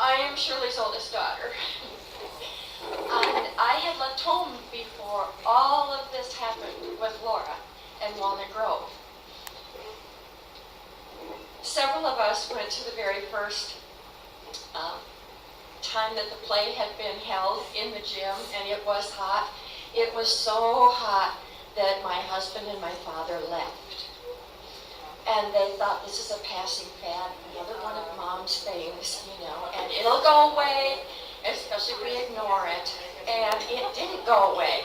I am Shirley's oldest daughter. And I had left home before all of this happened with Laura and Walnut Grove. Several of us went to the very first time that the play had been held in the gym, and it was hot. It was so hot that my husband and my father left. And they thought, this is a passing fad, another one of Mom's things, and it'll go away, especially if we ignore it. And it didn't go away.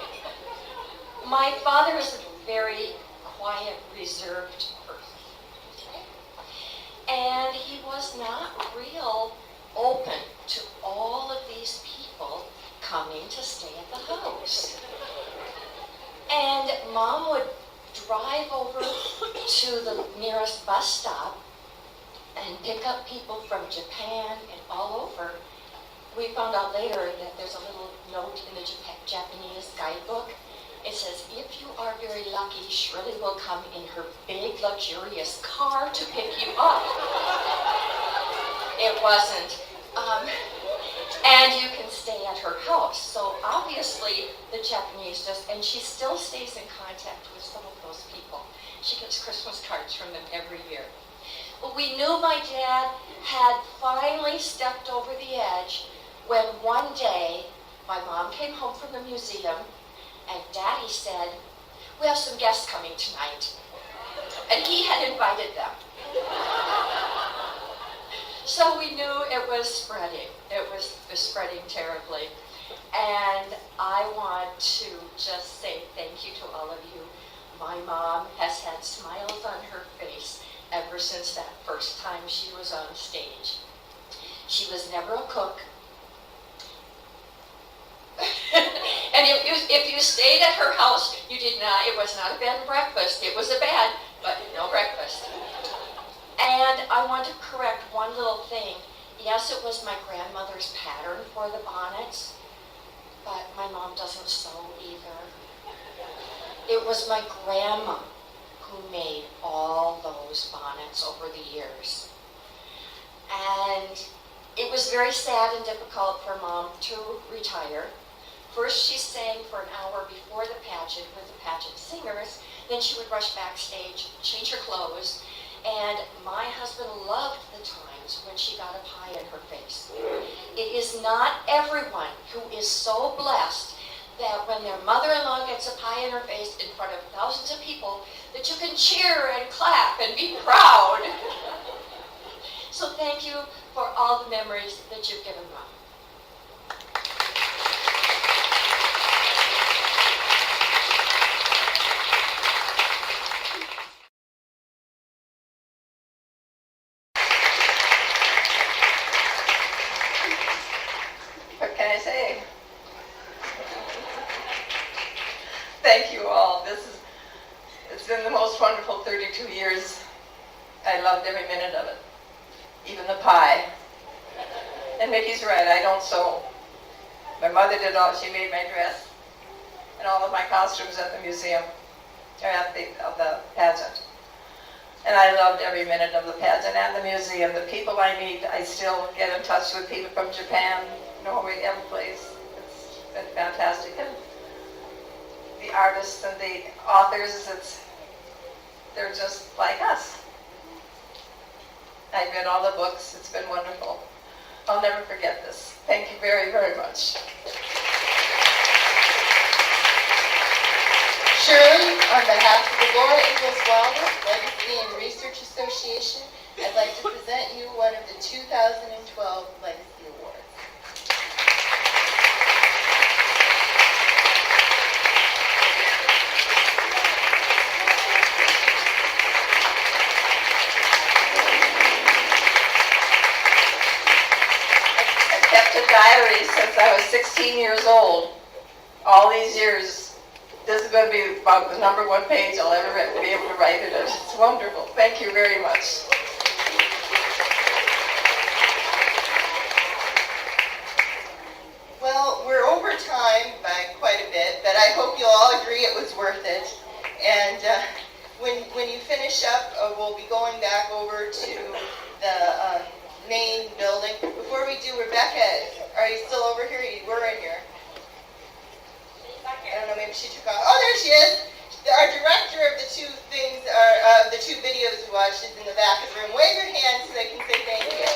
My father is a very quiet, reserved person. And he was not real open to all of these people coming to stay at the house. And Mom would drive over to the nearest bus stop and pick up people from Japan and all over. We found out later that there's a little note in the Japanese guidebook. It says, if you are very lucky, Shirley will come in her big, luxurious car to pick you up. It wasn't. And you can stay at her house. So obviously the Japanese and she still stays in contact with some of those people. She gets Christmas cards from them every year. Well, we knew my dad had finally stepped over the edge when one day my mom came home from the museum and Daddy said, we have some guests coming tonight. And he had invited them. So we knew it was spreading. It was spreading terribly. And I want to just say thank you to all of you. My mom has had smiles on her face ever since that first time she was on stage. She was never a cook. And if you stayed at her house, it was not a bed and breakfast. It was a bed, but no breakfast. And I want to correct one little thing. Yes, it was my grandmother's pattern for the bonnets, but my mom doesn't sew either. It was my grandma who made all those bonnets over the years. And it was very sad and difficult for Mom to retire. First, she sang for an hour before the pageant with the pageant singers. Then she would rush backstage, change her clothes. And my husband loved the times when she got a pie in her face. It is not everyone who is so blessed that when their mother-in-law gets a pie in her face in front of thousands of people, that you can cheer and clap and be proud. So thank you for all the memories that you've given Mom. What can I say? Thank you all. It's been the most wonderful 32 years. I loved every minute of it, even the pie. And Mickey's right, I don't sew. My mother did all, she made my dress and all of my costumes at the museum, or at the pageant. And I loved every minute of the pageant and the museum. The people I meet, I still get in touch with people from Japan, Norway, every place. It's been fantastic. And the artists and the authors, they're just like us. I've read all the books. It's been wonderful. I'll never forget this. Thank you very, very much. Shirley, on behalf of the Laura Ingalls Wilder Legacy and Research Association, I'd like to present you one of the 2012 Legacy Awards. I kept a diary since I was 16 years old. All these years. This is going to be about the number one page I'll ever be able to write it. It's wonderful. Thank you very much. Well, we're over time by quite a bit, but I hope you'll all agree it was worth it. And when you finish up, we'll be going back over to the main building. Before we do, Rebecca, are you still over here? You were in here. I don't know, maybe she took off. Oh, there she is. Our director of the two things, the two videos we watched is in the back of the room. Wave your hands so they can say thank you.